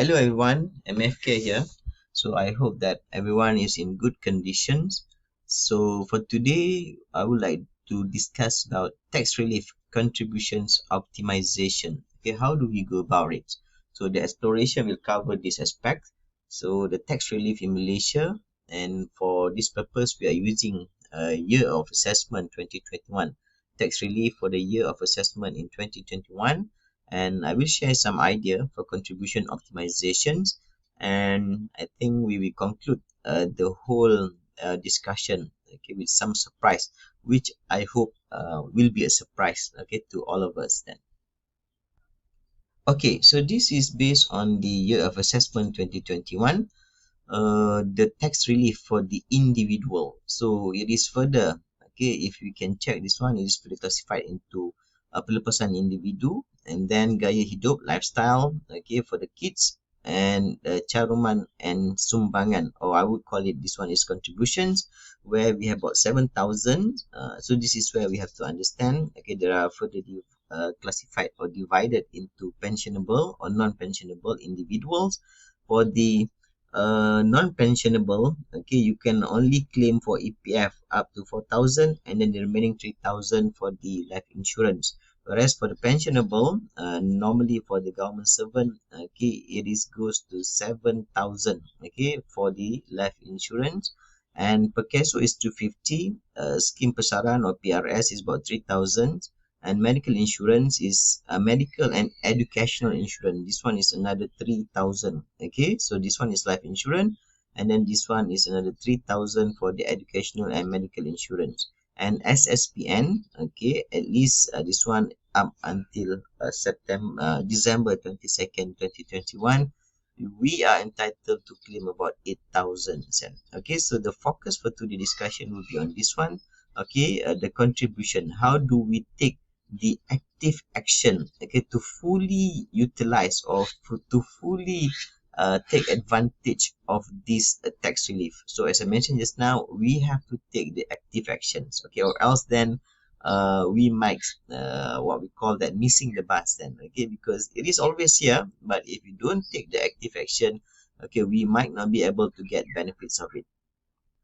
Hello everyone, MFK here. So I hope that everyone is in good conditions. So for today, I would like to discuss about tax relief contributions optimization. Okay, how do we go about it? So the exploration will cover this aspect. So the tax relief in Malaysia, and for this purpose, we are using a year of assessment 2021, tax relief for the year of assessment in 2021, and I will share some idea for contribution optimizations, and I think we will conclude the whole discussion, okay, with some surprise, which I hope will be a surprise, okay, to all of us then. Okay, so this is based on the year of assessment 2021, the tax relief for the individual. So it is further, okay, if we can check this one, it is further classified into pelepasan individu, and then gaya hidup, lifestyle, okay, for the kids, and caruman and sumbangan, or I would call it, this one is contributions, where we have about 7,000. So this is where we have to understand, okay, there are further classified or divided into pensionable or non-pensionable individuals. For the non-pensionable, okay, you can only claim for EPF up to 4,000, and then the remaining 3,000 for the life insurance. Whereas for the pensionable, normally for the government servant, okay, it is goes to 7,000, okay, for the life insurance, and per case is 250. Scheme Pesaran or PRS is about 3,000, and medical insurance is medical and educational insurance. This one is another 3,000. Okay, so this one is life insurance, and then this one is another 3,000 for the educational and medical insurance. And SSPN, okay, at least this one up until December 22nd, 2021, we are entitled to claim about 8,000. Okay, so the focus for today's discussion will be on this one. Okay, the contribution. How do we take the active action, okay, to fully utilize or to fully take advantage of this tax relief? So as I mentioned just now, we have to take the active actions, okay, or else then we might what we call that missing the bus then, okay, because it is always here, but if you don't take the active action, okay, we might not be able to get benefits of it.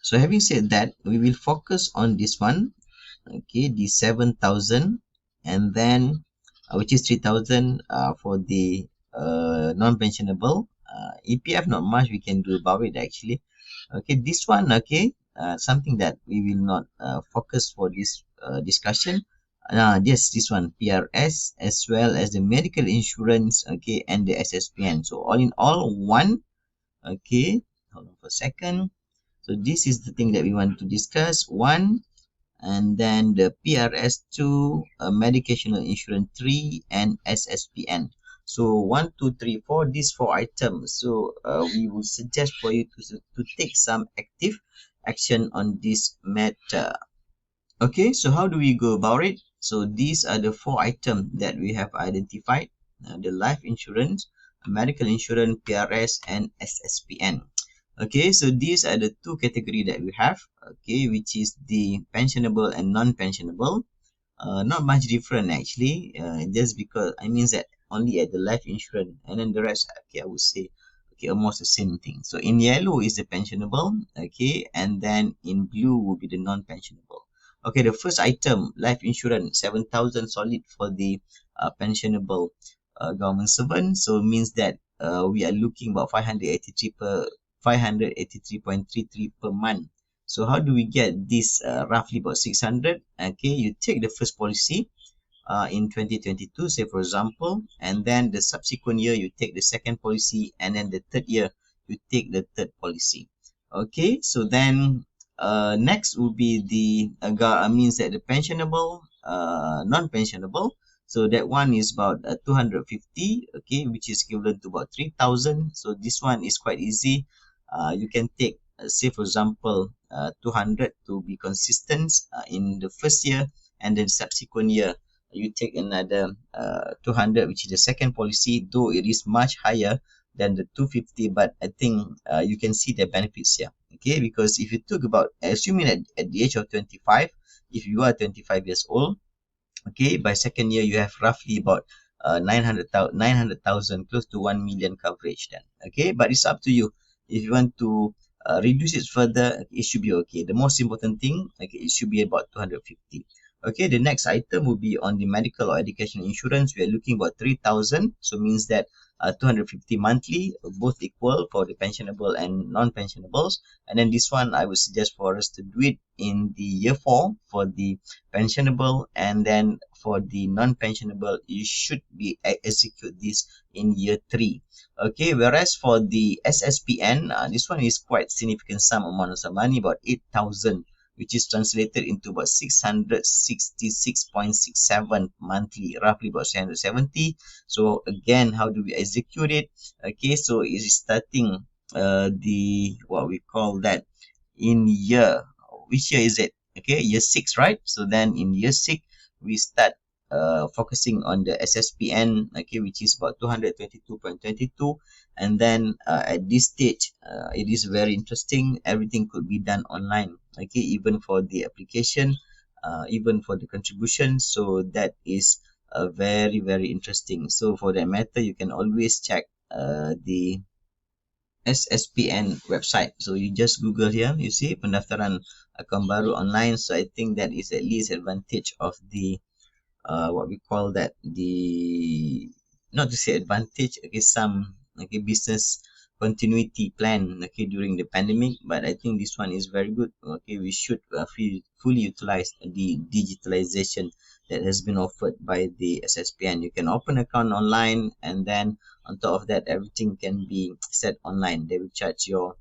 So having said that, we will focus on this one, okay, the 7,000, and then which is 3,000 for the non-pensionable. EPF, not much we can do about it actually. Okay, this one, okay, something that we will not focus for this discussion. Yes, this one, PRS, as well as the medical insurance, okay, and the SSPN. So all in all, one, okay, hold on for a second. So this is the thing that we want to discuss. One, and then the PRS2, medicational insurance 3, and SSPN. So 1, 2, 3, 4, these 4 items. So we will suggest for you to take some active action on this matter. Okay, so how do we go about it? So these are the 4 items that we have identified: the life insurance, medical insurance, PRS, and SSPN. Okay, so these are the 2 category that we have, okay, which is the pensionable and non-pensionable. Not much different actually, just because I mean that only at the life insurance, and then the rest, okay, I would say, okay, almost the same thing. So in yellow is the pensionable, okay, and then in blue will be the non-pensionable. Okay, the first item, life insurance, 7,000 solid for the pensionable government servant. So means that we are looking about 583.33 per month. So how do we get this? Roughly about 600. Okay, you take the first policy in 2022, say for example, and then the subsequent year you take the second policy, and then the third year you take the third policy. Okay, so then next will be the means that the pensionable, non-pensionable. So that one is about 250, okay, which is equivalent to about 3,000. So this one is quite easy. You can take, say for example, 200 to be consistent in the first year, and then subsequent year you take another 200, which is the second policy, though it is much higher than the 250, but I think you can see the benefits here, okay, because if you talk about, assuming at the age of 25, if you are 25 years old, okay, by second year you have roughly about 900,000, close to 1 million coverage then. Okay, but it's up to you. If you want to reduce it further, it should be okay. The most important thing, okay, it should be about 250. Okay, the next item will be on the medical or education insurance. We are looking about 3,000, so means that 250 monthly, both equal for the pensionable and non-pensionables. And then this one, I would suggest for us to do it in the year 4 for the pensionable, and then for the non-pensionable, you should be execute this in year 3. Okay, whereas for the SSPN, this one is quite significant sum amount of money, about 8,000, which is translated into about 666.67 monthly, roughly about 770. So again, how do we execute it? Okay, so it is starting the what we call that in year, which year is it? Okay, year 6, right? So then in year 6 we start focusing on the SSPN, okay, which is about 222.22. And then at this stage, it is very interesting. Everything could be done online, okay, even for the application, even for the contribution. So that is very, very interesting. So for that matter, you can always check the SSPN website. So you just Google here, you see pendaftaran akaun baru online. So I think that is at least advantage of the what we call that, the, not to say advantage, okay, some, okay, business continuity plan, okay, during the pandemic. But I think this one is very good. Okay, we should fully utilize the digitalization that has been offered by the SSPN. You can open account online, and then on top of that, everything can be set online. They will charge your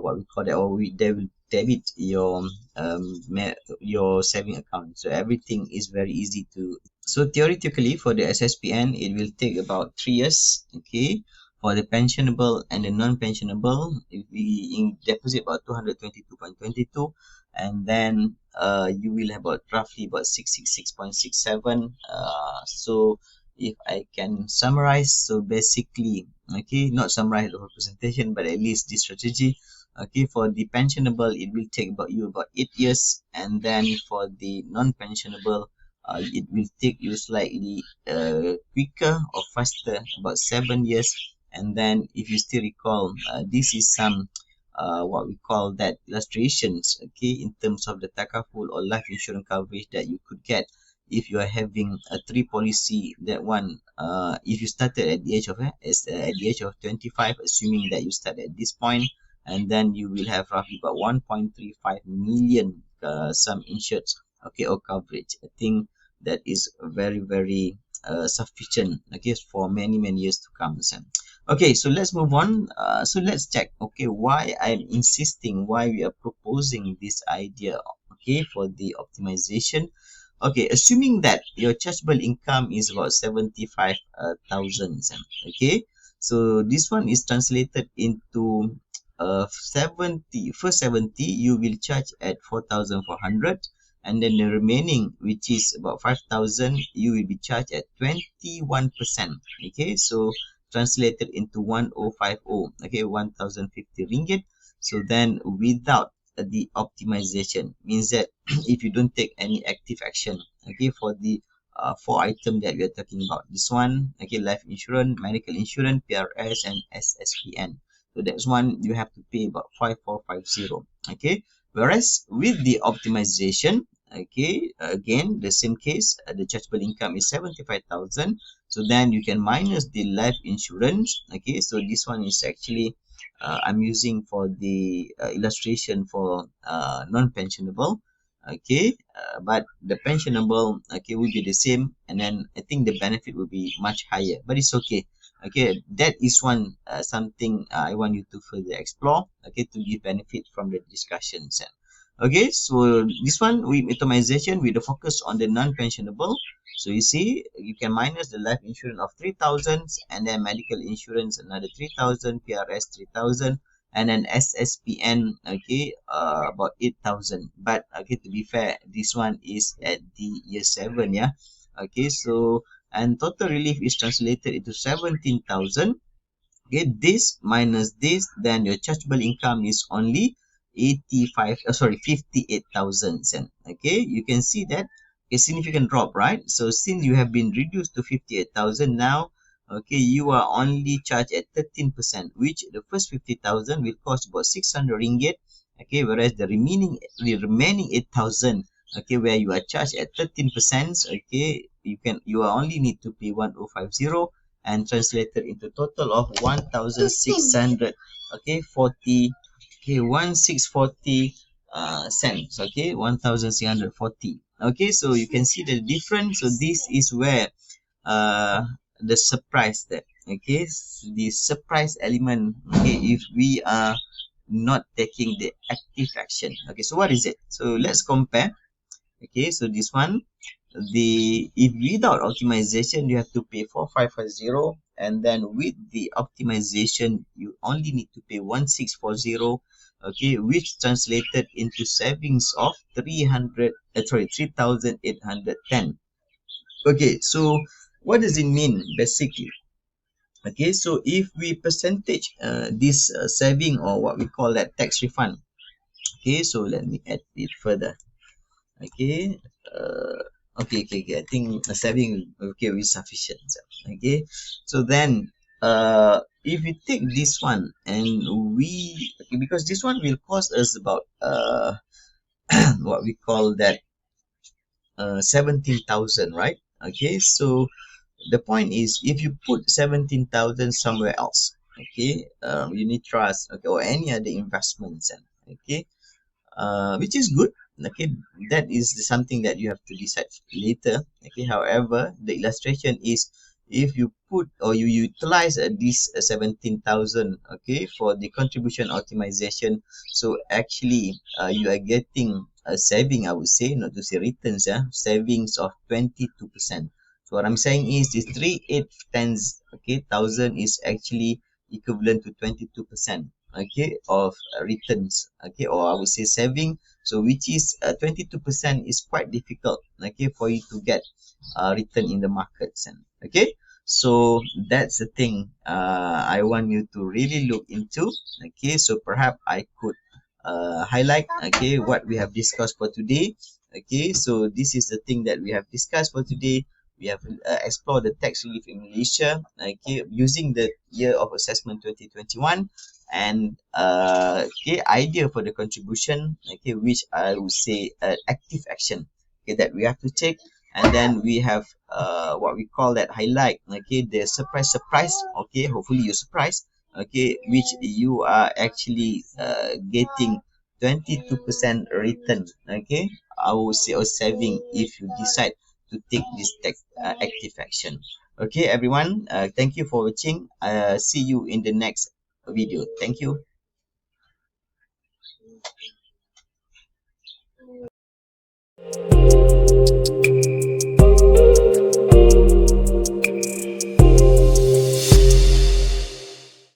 what we call that, or they will debit your saving account. So everything is very easy to. So theoretically, for the SSPN, it will take about 3 years. Okay, for the pensionable and the non-pensionable, if we deposit about 222.22, and then you will have about roughly about 666.67. So if I can summarize, so basically, okay, not summarize the whole presentation, but at least this strategy. Okay, for the pensionable, it will take about 8 years, and then for the non-pensionable, it will take you slightly quicker or faster, about 7 years. And then if you still recall, this is some what we call that illustrations, okay, in terms of the takaful or life insurance coverage that you could get if you are having a 3 policy. That one, if you started at the age of at the age of 25, assuming that you start at this point, and then you will have roughly about 1.35 million sum insured, okay, or coverage. I think that is very, very sufficient, okay, for many years to come. Okay, so let's move on. So let's check, okay, why I'm insisting, why we are proposing this idea, okay, for the optimization. Okay, assuming that your chargeable income is about 75,000, okay, so this one is translated into 70. First 70 you will charge at 4,400, and then the remaining, which is about 5,000, you will be charged at 21%. Okay, so translated into 1050, okay, 1,050 ringgit. So then without the optimization, means that if you don't take any active action, okay, for the 4 items that we are talking about, this one, okay, life insurance, medical insurance, PRS, and SSPN. So that's one you have to pay about 5,450. Okay, whereas with the optimization, okay, again the same case, the chargeable income is 75,000. So then you can minus the life insurance. Okay, so this one is actually I'm using for the illustration for non-pensionable. Okay, but the pensionable, okay, will be the same, and then I think the benefit will be much higher, but it's okay. Okay, that is one something I want you to further explore, okay, to give benefit from the discussions. Okay, so this one with automation with the focus on the non-pensionable. So you see, you can minus the life insurance of 3,000, and then medical insurance another 3,000, PRS 3,000, and then SSPN, okay, about 8,000. But okay, to be fair, this one is at the year 7, yeah. Okay, so and total relief is translated into 17,000. Okay, this minus this, then your chargeable income is only 58,000. Okay, you can see that a significant drop, right? So since you have been reduced to 58,000 now, okay, you are only charged at 13%, which the first 50,000 will cost about 600 ringgit, okay, whereas the remaining 8,000, okay, where you are charged at 13%, okay, you are only need to pay 1050 and translated into total of 1,600, okay, 40, okay, 1640 cents, okay, 1,640. Okay, so you can see the difference. So this is where uh the surprise that, okay, the surprise element, okay, if we are not taking the active action. Okay, so what is it? So let's compare. Okay, so this one, the if without optimization you have to pay 4550, and then with the optimization you only need to pay 1640, okay, which translated into savings of 3810. Okay, so what does it mean basically? Okay, so if we percentage this saving, or what we call that tax refund. Okay, so let me add it further. Okay, okay, I think the saving, okay, is sufficient. Okay, so then if we take this one and we, okay, because this one will cost us about what we call that 17,000, right? Okay, so the point is, if you put 17,000 somewhere else, okay, unit trust, okay, or any other investments, and okay, which is good. Okay, that is something that you have to decide later. Okay, however, the illustration is, if you put or you utilize this 17,000, okay, for the contribution optimization, so actually you are getting a saving, I would say, not to say returns, yeah, savings of 22%. So what I'm saying is this 3 8 times, okay, thousand is actually equivalent to 22%, okay, of returns, okay, or I would say saving. So which is 22% is quite difficult, okay, for you to get return in the markets. And okay, so that's the thing I want you to really look into. Okay, so perhaps I could highlight, okay, what we have discussed for today. Okay, so this is the thing that we have discussed for today. We have explored the tax relief in Malaysia, okay, using the year of assessment 2021, and okay, idea for the contribution, okay, which I would say active action, okay, that we have to take. And then we have what we call that highlight, okay, the surprise, okay, hopefully you're surprised, okay, which you are actually getting 22% return, okay, I would say, or saving, if you decide to take this active action. Okay, everyone, thank you for watching. See you in the next video. Thank you.